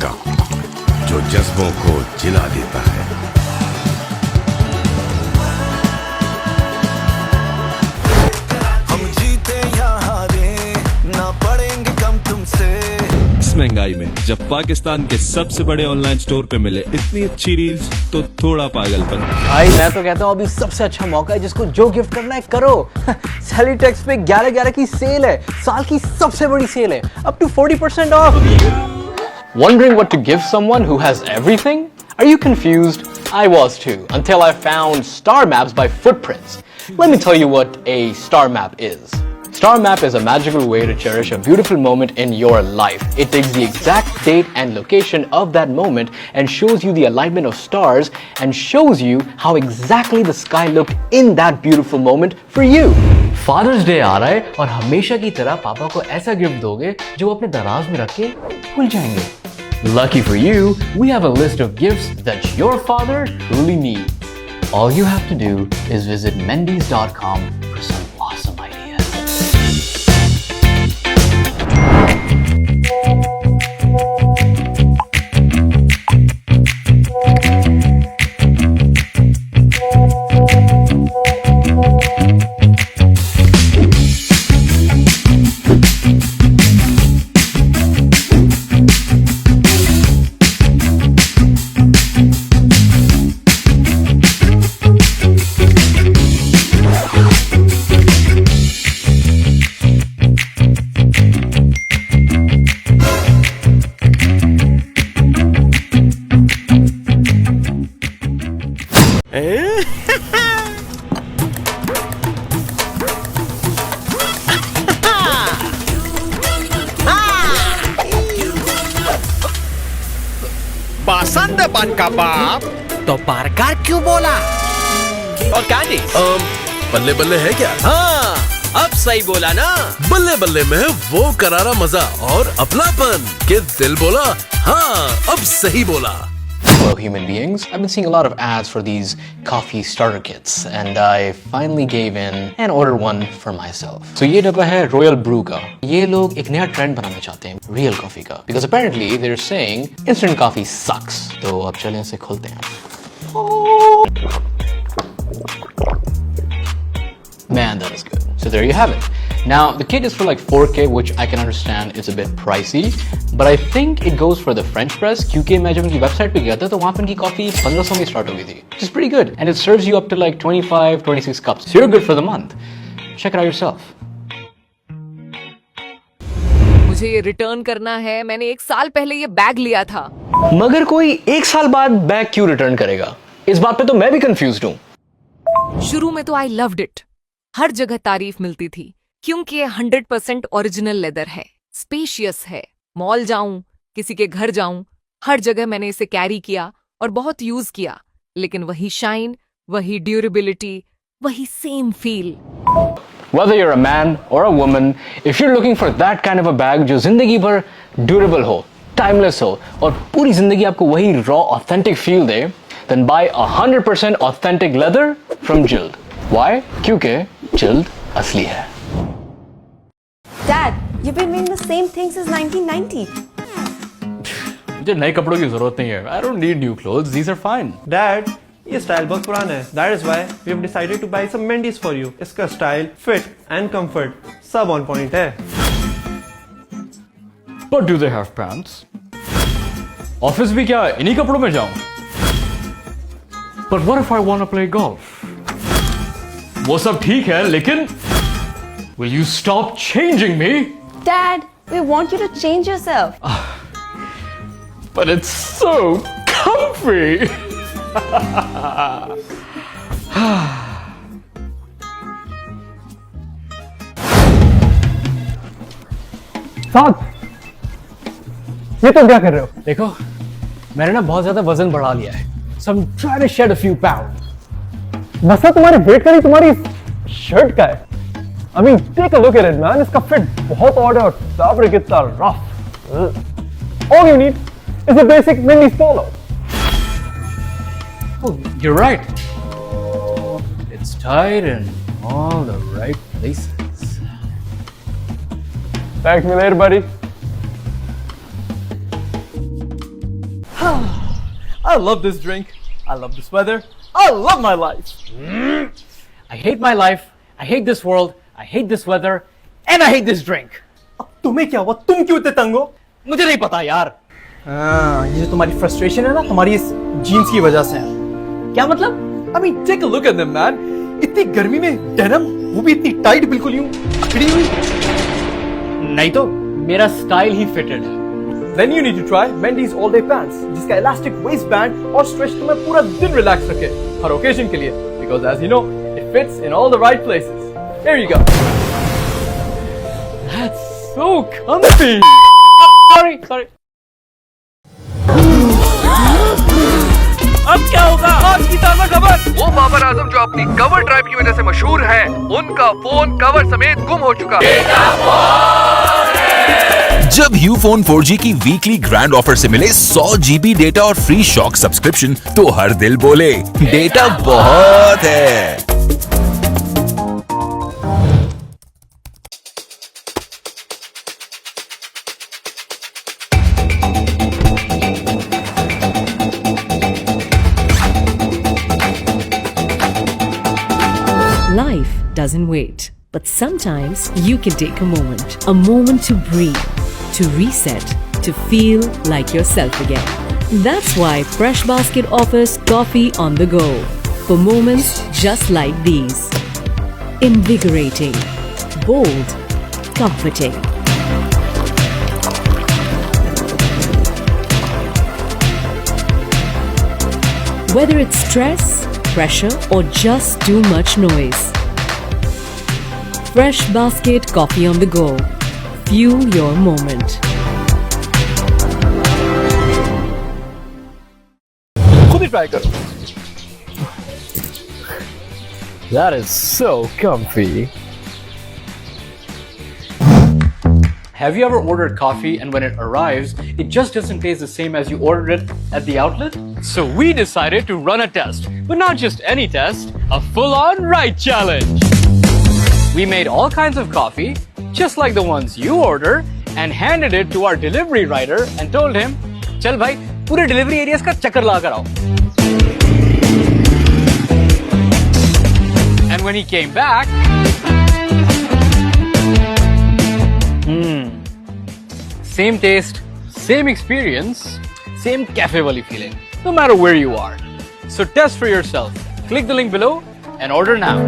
का, जो जज्बों को जिला देता है। हम जीते या हारे ना पड़ेंगे कम तुमसे। इस महंगाई में जब पाकिस्तान के सबसे बड़े ऑनलाइन स्टोर पे मिले इतनी अच्छी रील्स, तो थोड़ा पागलपन। भाई मैं तो कहता हूँ अभी सबसे अच्छा मौका है, जिसको जो गिफ्ट करना है करो। सेलिटेक्स पे 11/11 की सेल है, साल की सबसे बड़ी सेल है, up to 40% off। Wondering what to give someone who has everything? Are you confused? I was too, until I found Star Maps by Footprints. Let me tell you what a star map is. Star Map is a magical way to cherish a beautiful moment in your life. It takes the exact date and location of that moment and shows you the alignment of stars and shows you how exactly the sky looked in that beautiful moment for you. Father's Day आ रहा है और हमेशा की तरह पापा को ऐसा गिफ्ट दोगे जो वो अपने दराज में रख के भूल जाएंगे। Lucky for you, we have a list of gifts that your father truly needs. All you have to do is visit Mendys.com for some awesome ideas. पसंद बन का बाप तो बर्गर क्यों बोला? और कैंडी बल्ले बल्ले है क्या? हाँ, अब सही बोला ना। बल्ले बल्ले में वो करारा मजा और अपनापन कि दिल बोला हाँ, अब सही बोला। Hello human beings, I've been seeing a lot of ads for these coffee starter kits and I finally gave in and ordered one for myself. So ये डब्बा है Royal Brew का। ये लोग एक नया ट्रेंड बनाना चाहते हैं real coffee का, because apparently they're saying instant coffee sucks. तो अब चलें इसे खोलते हैं। Man, that is good. So there you have it. Now, the kit is for like 4K, which I can understand it's a bit pricey, but I think it goes for the French press, क्योंकि मैं जब उनकी website पे गया था तो वहाँ पर उनकी कॉफी 1500 में स्टार्ट हो गई थी, which is pretty good, and it serves you up to like 25-26 cups, so you're good for the month. Check it out yourself. मुझे ये रिटर्न करना है। मैंने 1 साल पहले ये बैग लिया था। मगर कोई 1 साल बाद बैग क्यों रिटर्न करेगा? इस बात पे तो मैं भी कंफ्यूज्ड हूँ। शुरू में तो आई लव्ड इट, हर जगह तारीफ मिलती थी क्योंकि ये 100% ओरिजिनल लेदर है, स्पेशियस है। मॉल जाऊं, किसी के घर जाऊं, हर जगह मैंने इसे कैरी किया और बहुत यूज किया, लेकिन वही शाइन, वही ड्यूरेबिलिटी, वही same feel. Whether you're a man or a woman, if you're looking for that kind of a bag जो जिंदगी भर ड्यूरेबल हो, टाइमलेस हो और पूरी जिंदगी आपको वही raw authentic feel they, then buy 100% authentic leather from Jild. Why? क्योंकि Jild असली है। Dad, you've been wearing the same thing since 1990. मुझे नए कपड़ों की जरूरत नहीं है। I don't need new clothes. These are fine. Dad, ये स्टाइल बहुत पुराना है। That is why we have decided to buy some Mendy's for you. इसका स्टाइल, फिट and comfort सब on point है। But do they have pants? Office भी क्या इन्हीं कपड़ों में जाऊं? But what if I want to play golf? वो सब ठीक है, लेकिन will you stop changing me? Dad, we want you to change yourself. But it's so comfy. साथ ये तो क्या कर रहे हो? देखो मैंने ना बहुत ज्यादा वजन बढ़ा लिया है, so I'm trying to shed a few pounds. बस तुम्हारी वेट करी तुम्हारी शर्ट का है। I mean, take a look at it, man. इसका फिट बहुत ऑड है और फैब्रिक इतना rough. All you need is a basic Mendy's polo. Oh, you're right. It's tight in all the right places. Thank me later, buddy. I love this drink. I love this weather. I love my life. I hate my life. I hate this world. I hate this weather. And I hate this drink. अब तुम्हें क्या हुआ? तुम क्यों इतने तंग हो? मुझे नहीं पता यार. ये जो तुम्हारी frustration है ना, तुम्हारी इस jeans की वजह से है. क्या मतलब? I mean, take a look at them, man. इतनी गर्मी में denim, वो भी इतनी tight, बिल्कुल यूं अकड़ी हुई. नहीं तो मेरा style ही fitted है. Then you need to try Mendy's all day pants, जिसका elastic waistband और stretch तुम्हें पूरा दिन relax रखे हर occasion के लिए. Because as you know, it fits in all the right places. Here you go. That's so comfy. Sorry. अब क्या होगा? आज की ताज़ा खबर। वो बाबर आजम जो अपनी कवर ड्राइव की वजह से मशहूर है, उनका फोन कवर समेत गुम हो चुका है। जब यूफोन 4G की वीकली ग्रैंड ऑफर से मिले 100 GB डेटा और फ्री शॉक सब्सक्रिप्शन, तो हर दिल बोले डेटा बहुत है। Life doesn't wait, but sometimes you can take a moment to breathe, to reset, to feel like yourself again. That's why Fresh Basket offers coffee on the go for moments just like these. Invigorating, bold, comforting. Whether it's stress, pressure, or just too much noise. Fresh Basket coffee on the go. Fuel your moment. खुद ही try करो. That is so comfy. Have you ever ordered coffee and when it arrives, it just doesn't taste the same as you ordered it at the outlet? So we decided to run a test, but not just any test, a full-on right challenge. We made all kinds of coffee, just like the ones you order, and handed it to our delivery rider and told him, "Chal bhai, pure delivery areas ka chakkar la kar aao." And when he came back, same taste, same experience, same cafe wali feeling, no matter where you are. So test for yourself. Click the link below and order now.